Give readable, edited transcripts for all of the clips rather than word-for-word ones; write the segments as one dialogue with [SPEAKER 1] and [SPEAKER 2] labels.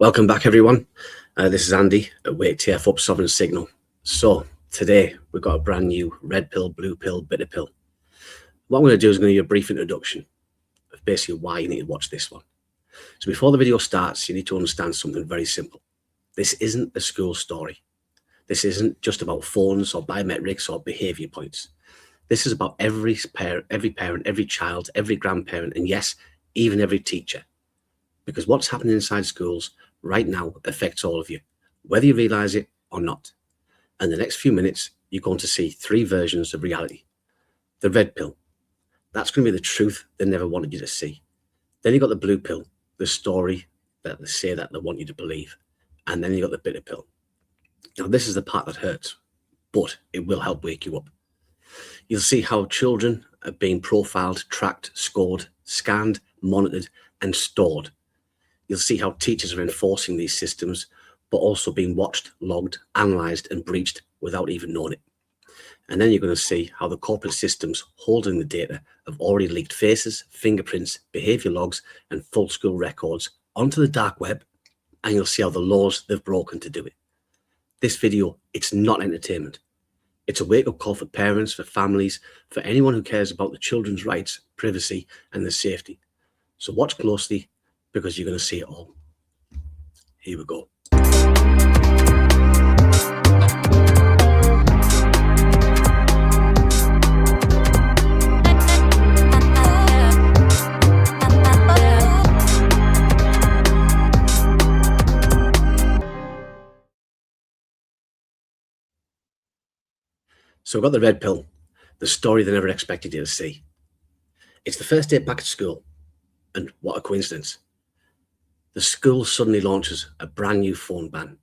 [SPEAKER 1] Welcome back, everyone. This is Andy at Wake TF Up Sovereign Signal. So today we've got a brand new red pill, blue pill, bitter pill. What I'm going to do is I'm going to give you a brief introduction of basically why you need to watch this one. So before the video starts, you need to understand something very simple. This isn't a school story. This isn't just about phones or biometrics or behaviour points. This is about every parent, every child, every grandparent, and yes, even every teacher. Because what's happening inside schools right now affects all of you, whether you realise it or not. And the next few minutes, you're going to see three versions of reality. The red pill, that's going to be the truth they never wanted you to see. Then you got the blue pill, the story that they say that they want you to believe. And then you got the bitter pill. Now, this is the part that hurts, but it will help wake you up. You'll see how children are being profiled, tracked, scored, scanned, monitored, and stored. You'll see how teachers are enforcing these systems, but also being watched, logged, analysed, and breached without even knowing it. And then you're going to see how the corporate systems holding the data have already leaked faces, fingerprints, behaviour logs, and full school records onto the dark web, and you'll see how the laws they've broken to do it. This video, it's not entertainment. It's a wake-up call for parents, for families, for anyone who cares about the children's rights, privacy, and their safety. So watch closely, because you're going to see it all. Here we go. So we've got the red pill, the story they never expected you to see. It's the first day back at school, and what a coincidence. The school suddenly launches a brand new phone ban,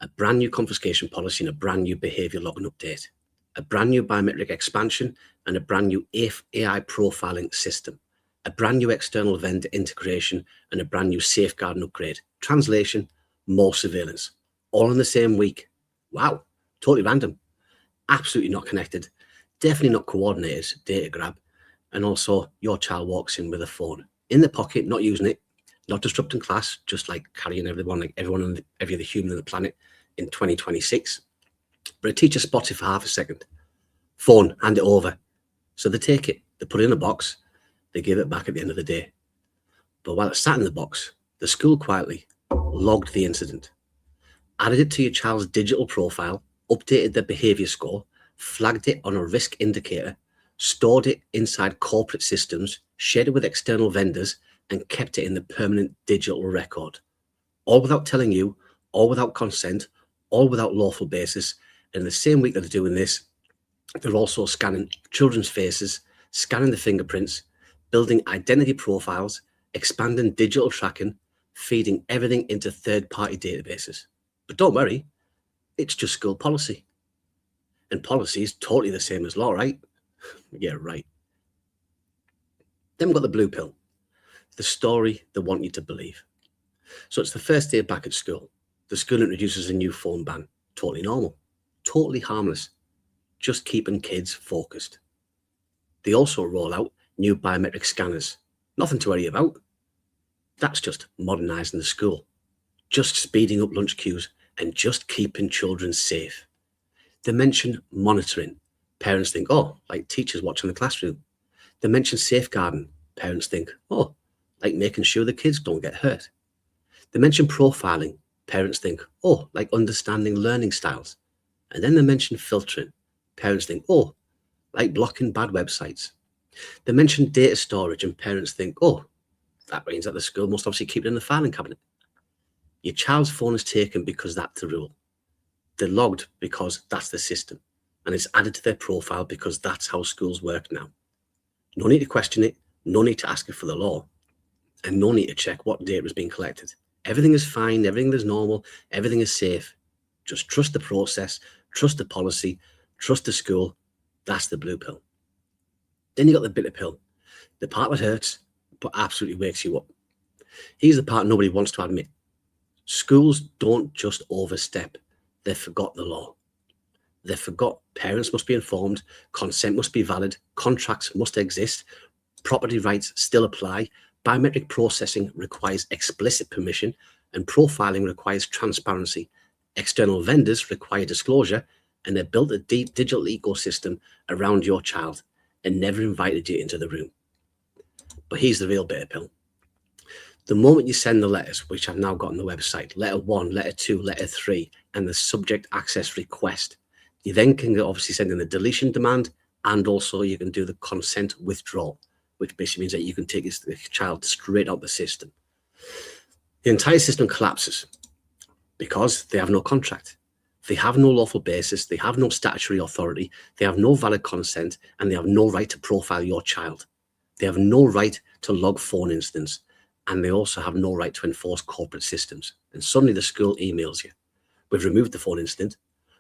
[SPEAKER 1] a brand new confiscation policy, and a brand new behaviour logging update, a brand new biometric expansion, and a brand new AI profiling system, a brand new external vendor integration, and a brand new safeguarding upgrade. Translation, more surveillance, all in the same week. Wow, totally random, absolutely not connected, definitely not coordinated data grab, and also your child walks in with a phone in their pocket, not using it, not disrupting class, just like carrying everyone, like everyone and every other human on the planet in 2026. But a teacher spots it for half a second. Phone, hand it over. So they take it, they put it in a box, they give it back at the end of the day. But while it sat in the box, the school quietly logged the incident, added it to your child's digital profile, updated their behaviour score, flagged it on a risk indicator, stored it inside corporate systems, shared it with external vendors, and kept it in the permanent digital record, all without telling you, all without consent, all without lawful basis. And in the same week that they're doing this, they're also scanning children's faces, scanning the fingerprints, building identity profiles, expanding digital tracking, feeding everything into third-party databases. But don't worry, it's just school policy. And policy is totally the same as law, right? Yeah, right. Then we've got the blue pill, the story they want you to believe. So it's the first day back at school. The school introduces a new phone ban. Totally normal, totally harmless, just keeping kids focused. They also roll out new biometric scanners. Nothing to worry about. That's just modernising the school, just speeding up lunch queues and just keeping children safe. They mention monitoring. Parents think, oh, like teachers watching the classroom. They mention safeguarding. Parents think, oh, like making sure the kids don't get hurt. They mention profiling. Parents think, oh, like understanding learning styles. And then they mention filtering. Parents think, oh, like blocking bad websites. They mention data storage, and parents think, oh, that means that the school must obviously keep it in the filing cabinet. Your child's phone is taken because that's the rule. They're logged because that's the system. And it's added to their profile because that's how schools work now. No need to question it, no need to ask it for the law, and no need to check what data is being collected. Everything is fine, everything is normal, everything is safe. Just trust the process, trust the policy, trust the school. That's the blue pill. Then you got the bitter pill, the part that hurts, but absolutely wakes you up. Here's the part nobody wants to admit. Schools don't just overstep, they forgot the law. They forgot parents must be informed, consent must be valid, contracts must exist, property rights still apply, biometric processing requires explicit permission, And profiling requires transparency. External vendors require disclosure, and they built a deep digital ecosystem around your child and never invited you into the room. But here's the real bitter pill. The moment you send the letters, which I've now got on the website, letter 1, letter 2, letter 3, and the subject access request, you then can obviously send in the deletion demand, and also you can do the consent withdrawal, which basically means that you can take the child straight out the system. The entire system collapses because they have no contract. They have no lawful basis, they have no statutory authority, they have no valid consent, and they have no right to profile your child. They have no right to log phone incidents, and they also have no right to enforce corporate systems. And suddenly the school emails you. We've removed the phone incident,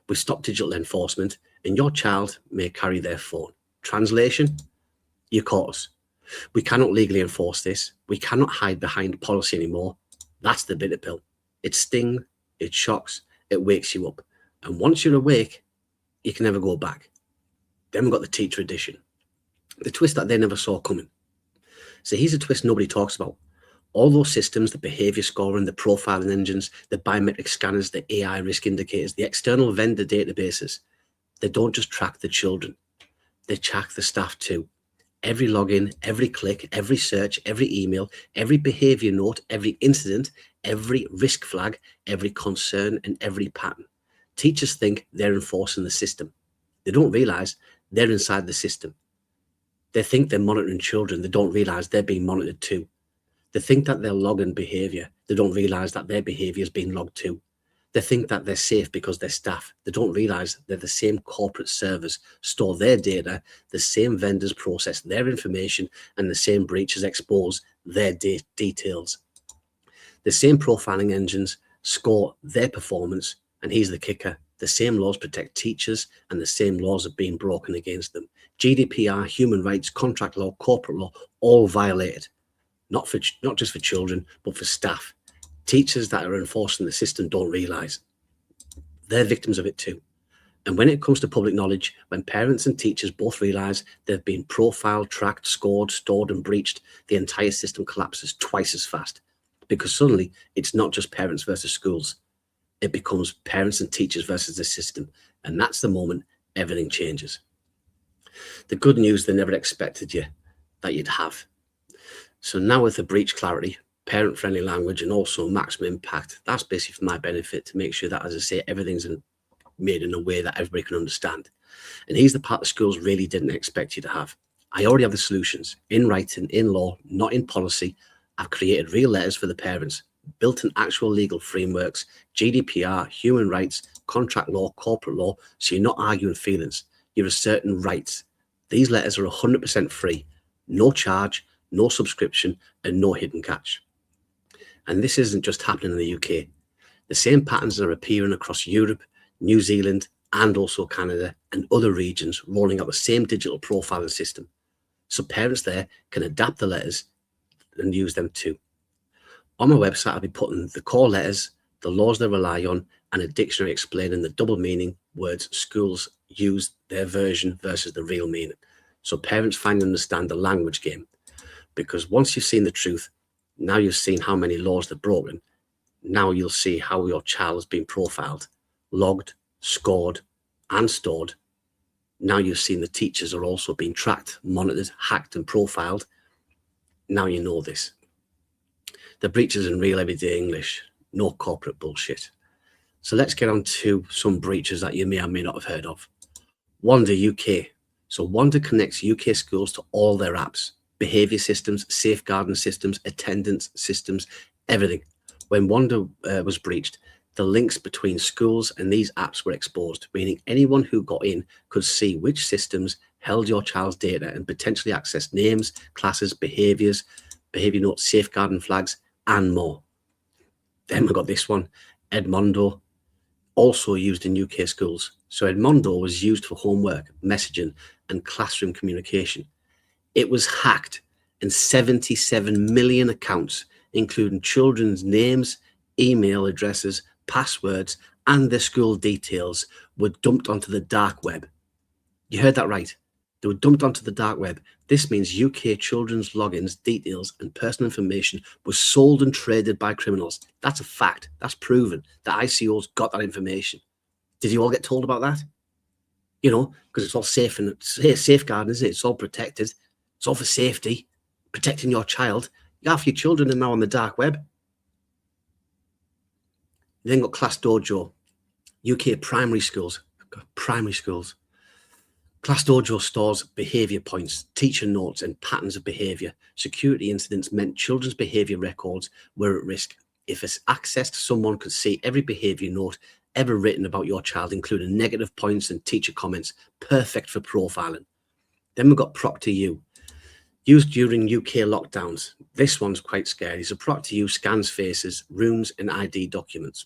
[SPEAKER 1] we've stopped digital enforcement, and your child may carry their phone. Translation, you caught us. We cannot legally enforce this. We cannot hide behind policy anymore. That's the bitter pill. It stings, it shocks, it wakes you up. And once you're awake, you can never go back. Then we've got the teacher edition. The twist that they never saw coming. So here's a twist nobody talks about. All those systems, the behaviour scoring, the profiling engines, the biometric scanners, the AI risk indicators, the external vendor databases, they don't just track the children, they track the staff too. Every login, every click, every search, every email, every behaviour note, every incident, every risk flag, every concern, and every pattern. Teachers think they're enforcing the system. They don't realise they're inside the system. They think they're monitoring children. They don't realise they're being monitored too. They think that they're logging behaviour. They don't realise that their behaviour is being logged too. They think that they're safe because they're staff. They don't realise they're the same corporate servers, store their data, the same vendors process their information, and the same breaches expose their details. The same profiling engines score their performance, and here's the kicker. The same laws protect teachers, and the same laws are being broken against them. GDPR, human rights, contract law, corporate law, all violated. Not just for children, but for staff. Teachers that are enforcing the system don't realise. They're victims of it too. And when it comes to public knowledge, when parents and teachers both realise they've been profiled, tracked, scored, stored and breached, the entire system collapses twice as fast. Because suddenly it's not just parents versus schools. It becomes parents and teachers versus the system. And that's the moment everything changes. The good news they never expected that you'd have. So now with the breach clarity, parent-friendly language, and also maximum impact, that's basically for my benefit to make sure that, as I say, everything's made in a way that everybody can understand. And here's the part the schools really didn't expect you to have. I already have the solutions in writing, in law, not in policy. I've created real letters for the parents, built in actual legal frameworks, GDPR, human rights, contract law, corporate law, so you're not arguing feelings. You're asserting rights. These letters are 100% free, no charge, no subscription, and no hidden catch. And this isn't just happening in the UK. The same patterns are appearing across Europe, New Zealand, and also Canada and other regions, rolling out the same digital profiling system. So parents there can adapt the letters and use them too. On my website, I'll be putting the core letters, the laws they rely on, and a dictionary explaining the double meaning words schools use, their version versus the real meaning. So parents finally understand the language game. Because once you've seen the truth, now you've seen how many laws they've broken, now you'll see how your child has been profiled, logged, scored, and stored. Now you've seen the teachers are also being tracked, monitored, hacked, and profiled. Now you know this. The breaches in real everyday English, no corporate bullshit. So let's get on to some breaches that you may or may not have heard of. Wonder UK. So Wonder connects UK schools to all their apps. Behaviour systems, safeguarding systems, attendance systems, everything. When Wonder was breached, the links between schools and these apps were exposed, meaning anyone who got in could see which systems held your child's data and potentially access names, classes, behaviours, behaviour notes, safeguarding flags, and more. Then we got this one, Edmodo, also used in UK schools. So Edmodo was used for homework, messaging, and classroom communication. It was hacked, and 77 million accounts, including children's names, email addresses, passwords, and their school details, were dumped onto the dark web. You heard that right. They were dumped onto the dark web. This means UK children's logins, details, and personal information was sold and traded by criminals. That's a fact. That's proven. The ICOs got that information. Did you all get told about that? You know, because it's all safe and safeguarding, isn't it? It's all protected. It's all for safety, protecting your child. Half your children are now on the dark web. You then got Class Dojo, UK primary schools. Primary schools. Class Dojo stores behaviour points, teacher notes, and patterns of behaviour. Security incidents meant children's behaviour records were at risk. If it's accessed, someone could see every behaviour note ever written about your child, including negative points and teacher comments, perfect for profiling. Then we've got Proc2U, used during UK lockdowns. This one's quite scary. So Proc2U scans faces, rooms, and ID documents.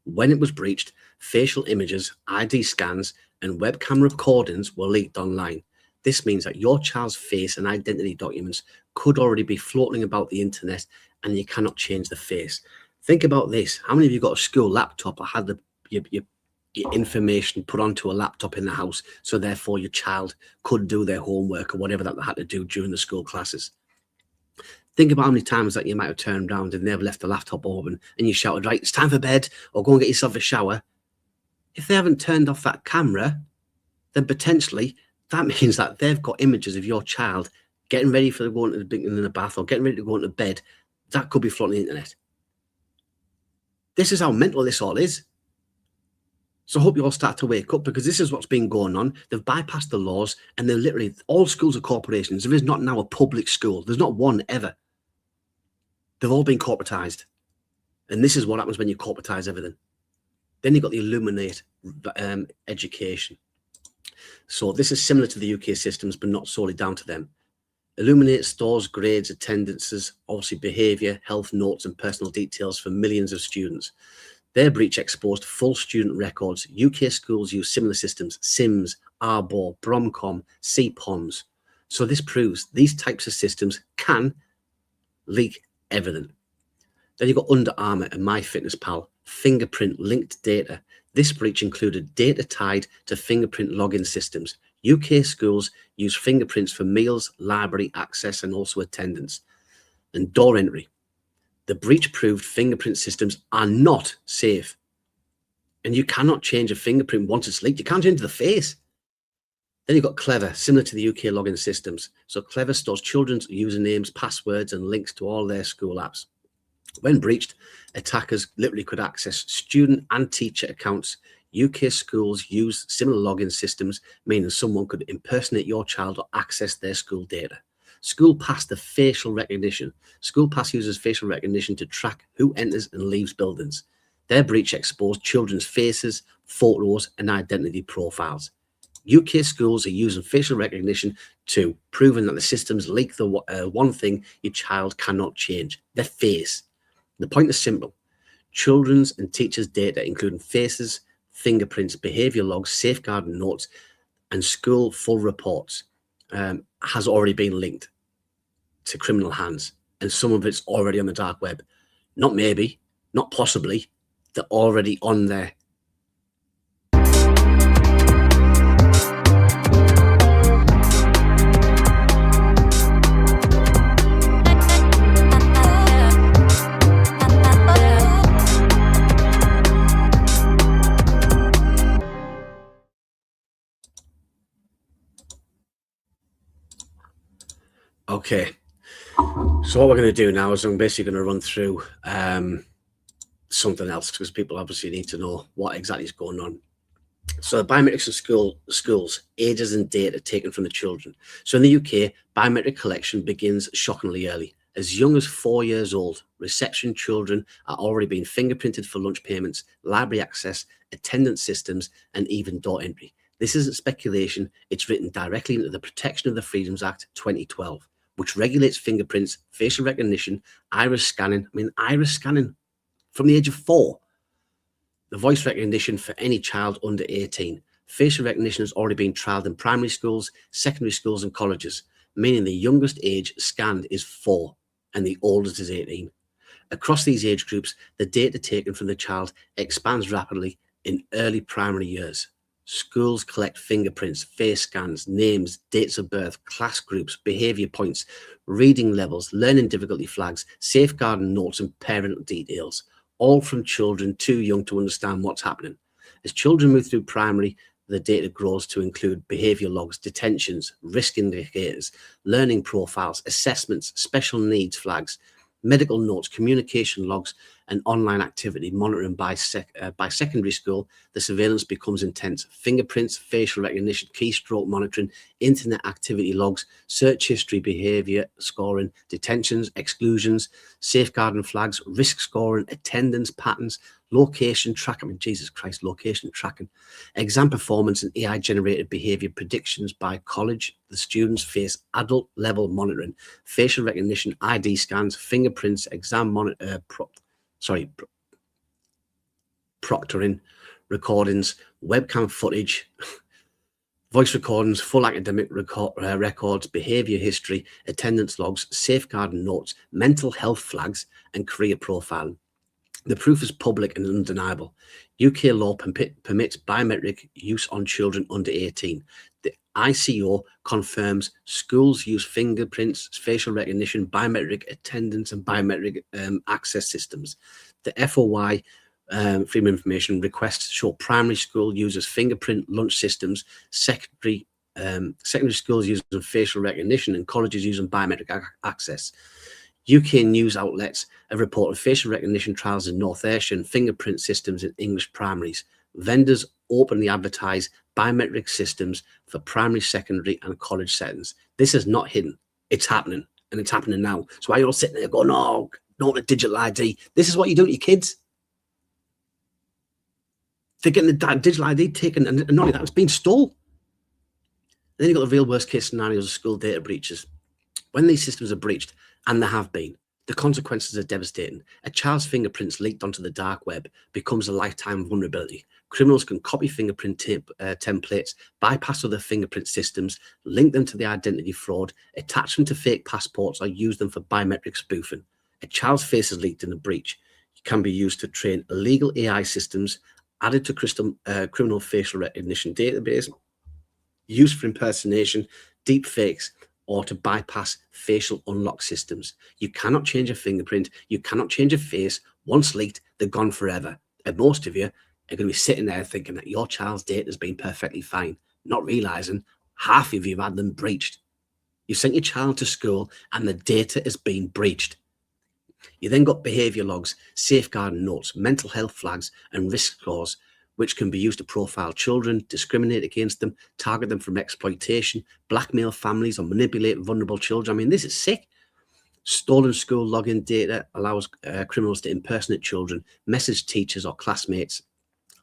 [SPEAKER 1] When it was breached, facial images, ID scans, and webcam recordings were leaked online. This means that your child's face and identity documents could already be floating about the internet, and you cannot change the face. Think about this. How many of you got a school laptop or had your information put onto a laptop in the house, so therefore your child could do their homework or whatever that they had to do during the school classes? Think about how many times that you might have turned around and they've left the laptop open and you shouted, right, it's time for bed, or go and get yourself a shower. If they haven't turned off that camera, then potentially that means that they've got images of your child getting ready for going to the bath or getting ready to go into bed. That could be floating the internet. This is how mental this all is. So I hope you all start to wake up, because this is what's been going on. They've bypassed the laws, and they're literally, all schools are corporations. There is not now a public school. There's not one ever. They've all been corporatized. And this is what happens when you corporatize everything. Then you've got the Illuminate education. So this is similar to the UK systems, but not solely down to them. Illuminate stores grades, attendances, obviously behaviour, health notes, and personal details for millions of students. Their breach exposed full student records. UK schools use similar systems: SIMS, Arbor, Bromcom, CPOMs. So this proves these types of systems can leak everything. Then you've got Under Armour and MyFitnessPal, fingerprint linked data. This breach included data tied to fingerprint login systems. UK schools use fingerprints for meals, library access, and also attendance. And door entry. The breach proved fingerprint systems are not safe. And you cannot change a fingerprint once it's leaked. You can't change the face. Then you've got Clever, similar to the UK login systems. So Clever stores children's usernames, passwords, and links to all their school apps. When breached, attackers literally could access student and teacher accounts. UK schools use similar login systems, meaning someone could impersonate your child or access their school data. School Pass, the facial recognition. School Pass uses facial recognition to track who enters and leaves buildings. Their breach exposed children's faces, photos, and identity profiles. UK schools are using facial recognition to proving that the systems leak the one thing your child cannot change: their face. The point is simple. Children's and teachers' data, including faces, fingerprints, behaviour logs, safeguarding notes, and school full reports, has already been linked to criminal hands. And some of it's already on the dark web. Not maybe, not possibly. They're already on there. Okay, so what we're going to do now is I'm basically going to run through something else, because people obviously need to know what exactly is going on. So the biometrics in schools, ages and data taken from the children. So in the UK, biometric collection begins shockingly early. As young as 4 years old, reception children are already being fingerprinted for lunch payments, library access, attendance systems, and even door entry. This isn't speculation. It's written directly into the Protection of the Freedoms Act 2012, which regulates fingerprints, facial recognition, iris scanning. Iris scanning from the age of 4. The voice recognition for any child under 18. Facial recognition has already been trialled in primary schools, secondary schools, and colleges, meaning the youngest age scanned is 4 and the oldest is 18. Across these age groups, the data taken from the child expands rapidly in early primary years. Schools collect fingerprints, face scans, names, dates of birth, class groups, behaviour points, reading levels, learning difficulty flags, safeguarding notes, and parent details, all from children too young to understand what's happening. As children move through primary, the data grows to include behaviour logs, detentions, risk indicators, learning profiles, assessments, special needs flags, medical notes, communication logs, and online activity monitoring by secondary school. The surveillance becomes intense. Fingerprints, facial recognition, keystroke monitoring, internet activity logs, search history, behaviour scoring, detentions, exclusions, safeguarding flags, risk scoring, attendance patterns, location tracking. I mean, Jesus Christ, location tracking, exam performance, and AI generated behaviour predictions by college. The students face adult level monitoring, facial recognition, ID scans, fingerprints, exam proctoring, recordings, webcam footage, voice recordings, full academic records, behaviour history, attendance logs, safeguarding notes, mental health flags, and career profiling. The proof is public and undeniable. UK law permits biometric use on children under 18. The ICO confirms schools use fingerprints, facial recognition, biometric attendance, and biometric access systems. The FOI, Freedom of Information requests show primary school uses fingerprint lunch systems, secondary schools using facial recognition, and colleges using biometric access. UK news outlets have reported facial recognition trials in North Ayrshire and fingerprint systems in English primaries. Vendors openly advertise biometric systems for primary, secondary, and college settings. This is not hidden. It's happening, and it's happening now. So why you're all sitting there going, "Oh, not a digital ID." This is what you do to your kids. They're getting the digital ID taken, and not only that, it's being stolen. And then you've got the real worst case scenarios of school data breaches. When these systems are breached, and there have been, the consequences are devastating. A child's fingerprints leaked onto the dark web becomes a lifetime vulnerability. Criminals can copy fingerprint templates, bypass other fingerprint systems, link them to the identity fraud, attach them to fake passports, or use them for biometric spoofing. A child's face is leaked in a breach. It can be used to train illegal AI systems, added to criminal facial recognition database, used for impersonation, deep fakes, or to bypass facial unlock systems. You cannot change a fingerprint. You cannot change a face. Once leaked, they're gone forever. And most of you are going to be sitting there thinking that your child's data has been perfectly fine, not realizing half of you have had them breached. You sent your child to school and the data is being breached. You then got behaviour logs, safeguarding notes, mental health flags, and risk scores, which can be used to profile children, discriminate against them, target them from exploitation, blackmail families, or manipulate vulnerable children. I mean, this is sick. Stolen school login data allows criminals to impersonate children, message teachers or classmates,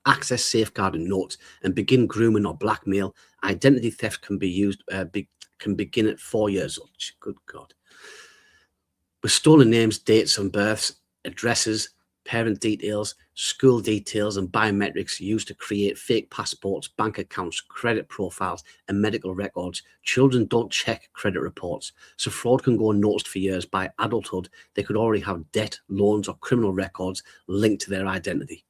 [SPEAKER 1] access safeguarding notes, and begin grooming or blackmail. Identity theft can be used, can begin at 4 years old. Good God. With stolen names, dates and births, addresses, parent details, school details, and biometrics used to create fake passports, bank accounts, credit profiles, and medical records. Children don't check credit reports, so fraud can go unnoticed for years. By adulthood, they could already have debt, loans, or criminal records linked to their identity.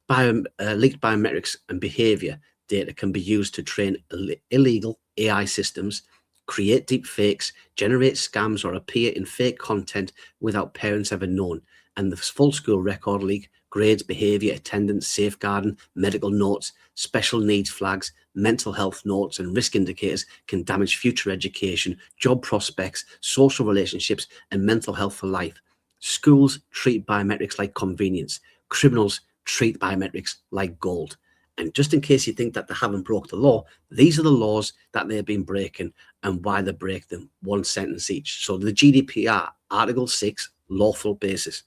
[SPEAKER 1] Leaked biometrics and behaviour data can be used to train illegal AI systems, create deep fakes, generate scams, or appear in fake content without parents ever known. And the full school record leak, grades, behaviour, attendance, safeguarding, medical notes, special needs flags, mental health notes, and risk indicators can damage future education, job prospects, social relationships, and mental health for life. Schools treat biometrics like convenience. Criminals treat biometrics like gold. And just in case you think that they haven't broke the law, these are the laws that they've been breaking and why they break them. One sentence each. So the GDPR, Article 6, lawful basis.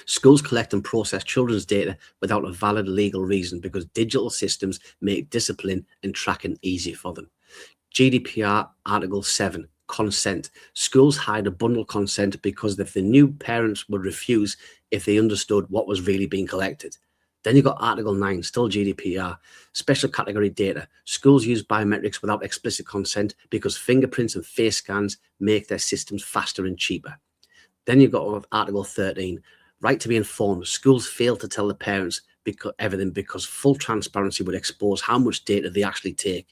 [SPEAKER 1] Schools collect and process children's data without a valid legal reason because digital systems make discipline and tracking easy for them. GDPR, Article 7, consent. Schools hide a bundle consent because if they knew parents would refuse if they understood what was really being collected. Then you've got Article 9, still GDPR, special category data. Schools use biometrics without explicit consent because fingerprints and face scans make their systems faster and cheaper. Then you've got Article 13, right to be informed. Schools fail to tell the parents because full transparency would expose how much data they actually take.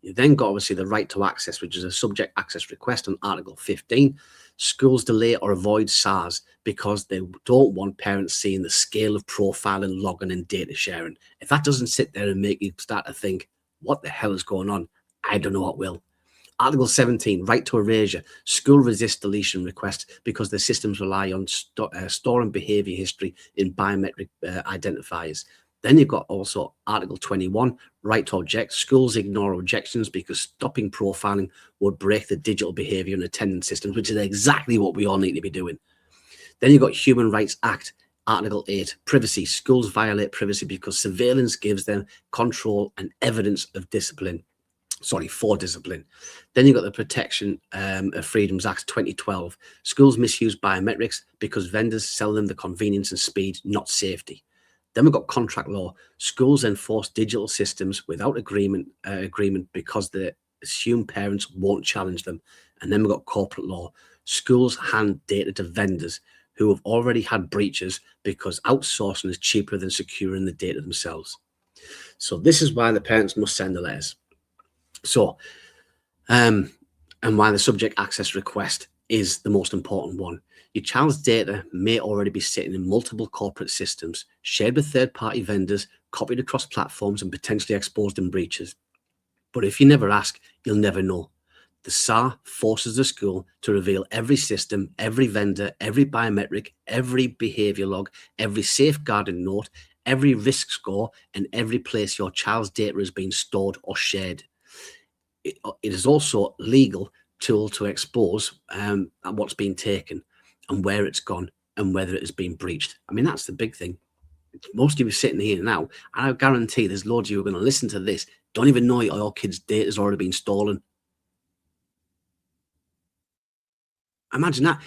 [SPEAKER 1] You then got obviously the right to access, which is a subject access request on Article 15. Schools delay or avoid SARS because they don't want parents seeing the scale of profiling, logging, and data sharing. If that doesn't sit there and make you start to think, what the hell is going on? I don't know what will. Article 17, right to erasure. School resist deletion requests because the systems rely on storing behaviour history in biometric identifiers. Then you've got also Article 21, right to object. Schools ignore objections because stopping profiling would break the digital behaviour and attendance systems, which is exactly what we all need to be doing. Then you've got Human Rights Act, Article 8, privacy. Schools violate privacy because surveillance gives them control and evidence of discipline. For discipline. Then you've got the Protection of Freedoms Act 2012. Schools misuse biometrics because vendors sell them the convenience and speed, not safety. Then we've got contract law. Schools enforce digital systems without agreement because they assume parents won't challenge them. And then we've got corporate law. Schools hand data to vendors who have already had breaches because outsourcing is cheaper than securing the data themselves. So this is why the parents must send the letters. So, and why the subject access request is the most important one. Your child's data may already be sitting in multiple corporate systems, shared with third-party vendors, copied across platforms, and potentially exposed in breaches. But if you never ask, you'll never know. The SAR forces the school to reveal every system, every vendor, every biometric, every behaviour log, every safeguarding note, every risk score, and every place your child's data is being stored or shared. It is also a legal tool to expose what's been taken and where it's gone and whether it has been breached. I mean, that's the big thing. Most of you are sitting here now, and I guarantee there's loads of you who are going to listen to this, don't even know your kids' data has already been stolen. Imagine that.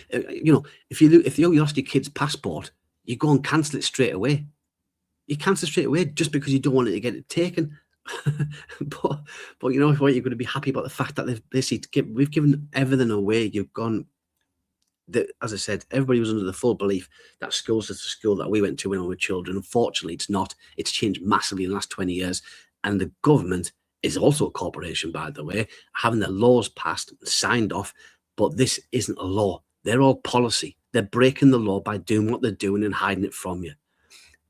[SPEAKER 1] If you lost your kid's passport, you go and cancel it straight away. You cancel it straight away just because you don't want it to get it taken. but you know what? You're going to be happy about the fact that we've given everything away. You've gone. As I said, everybody was under the full belief that schools is the school that we went to when we were children. Unfortunately, it's not. It's changed massively in the last 20 years. And the government is also a corporation, by the way, having their laws passed and signed off. But this isn't a law. They're all policy. They're breaking the law by doing what they're doing and hiding it from you.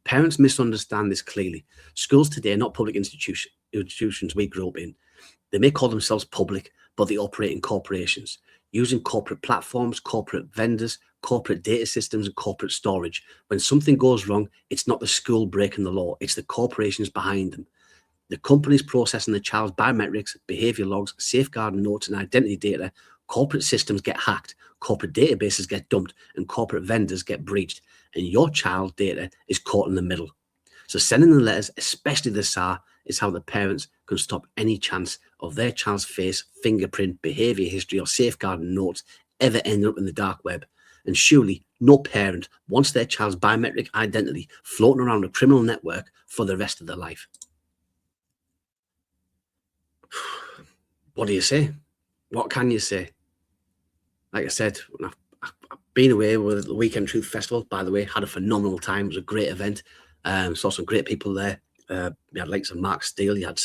[SPEAKER 1] Parents misunderstand this clearly. Schools today are not public institutions we grew up in. They may call themselves public, but they operate in corporations, using corporate platforms, corporate vendors, corporate data systems, and corporate storage. When something goes wrong, it's not the school breaking the law, it's the corporations behind them. The companies processing the child's biometrics, behaviour logs, safeguarding notes, and identity data. Corporate systems get hacked, corporate databases get dumped, and corporate vendors get breached. And your child data is caught in the middle. So sending the letters, especially the SAR, is how the parents can stop any chance of their child's face, fingerprint, behaviour history, or safeguarding notes ever ending up in the dark web. And surely no parent wants their child's biometric identity floating around a criminal network for the rest of their life. What do you say? What can you say? Like I said, I've been away with the Weekend Truth Festival, by the way, had a phenomenal time. It was a great event. Saw some great people there. You had likes of Mark Steele, you had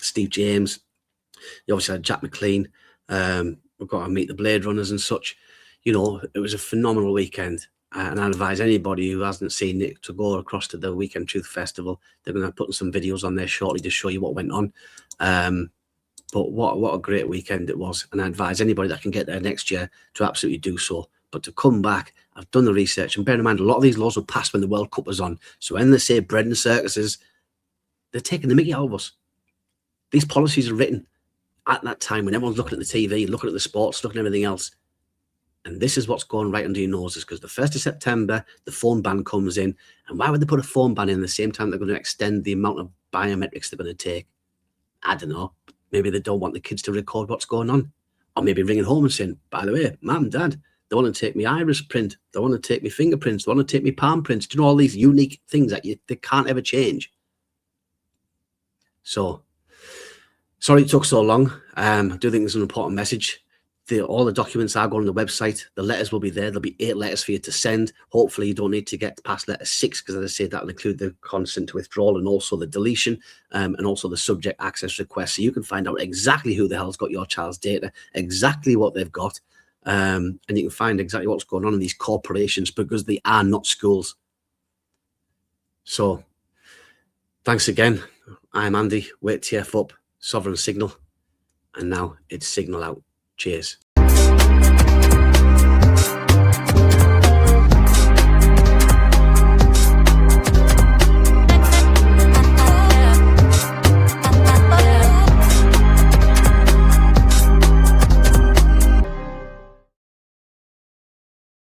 [SPEAKER 1] Steve James, you obviously had Jack McLean. We've got to meet the Blade Runners and such. It was a phenomenal weekend. And I advise anybody who hasn't seen it to go across to the Weekend Truth Festival. They're going to put some videos on there shortly to show you what went on. But what a great weekend it was. And I advise anybody that can get there next year to absolutely do so. But to come back, I've done the research. And bear in mind, a lot of these laws were passed when the World Cup was on. So when they say bread and circuses, they're taking the mickey out of us. These policies are written at that time when everyone's looking at the TV, looking at the sports, looking at everything else. And this is what's going right under your noses, because the 1st of September, the phone ban comes in. And why would they put a phone ban in the same time they're going to extend the amount of biometrics they're going to take? I don't know. Maybe they don't want the kids to record what's going on. Or maybe ringing home and saying, by the way, Mum, Dad, they want to take me iris print. They want to take me fingerprints. They want to take me palm prints. Do you know all these unique things that they can't ever change? So, sorry it took so long. I do think it's an important message. all the documents are going on the website. The letters will be there. There'll be 8 letters for you to send. Hopefully you don't need to get past letter 6, because as I say, that'll include the consent to withdrawal and also the deletion, and also the subject access request. So you can find out exactly who the hell's got your child's data, exactly what they've got, and you can find exactly what's going on in these corporations, because they are not schools. So thanks again. I'm Andy, WaitTF up, Sovereign Signal, and now it's Signal out. Cheers.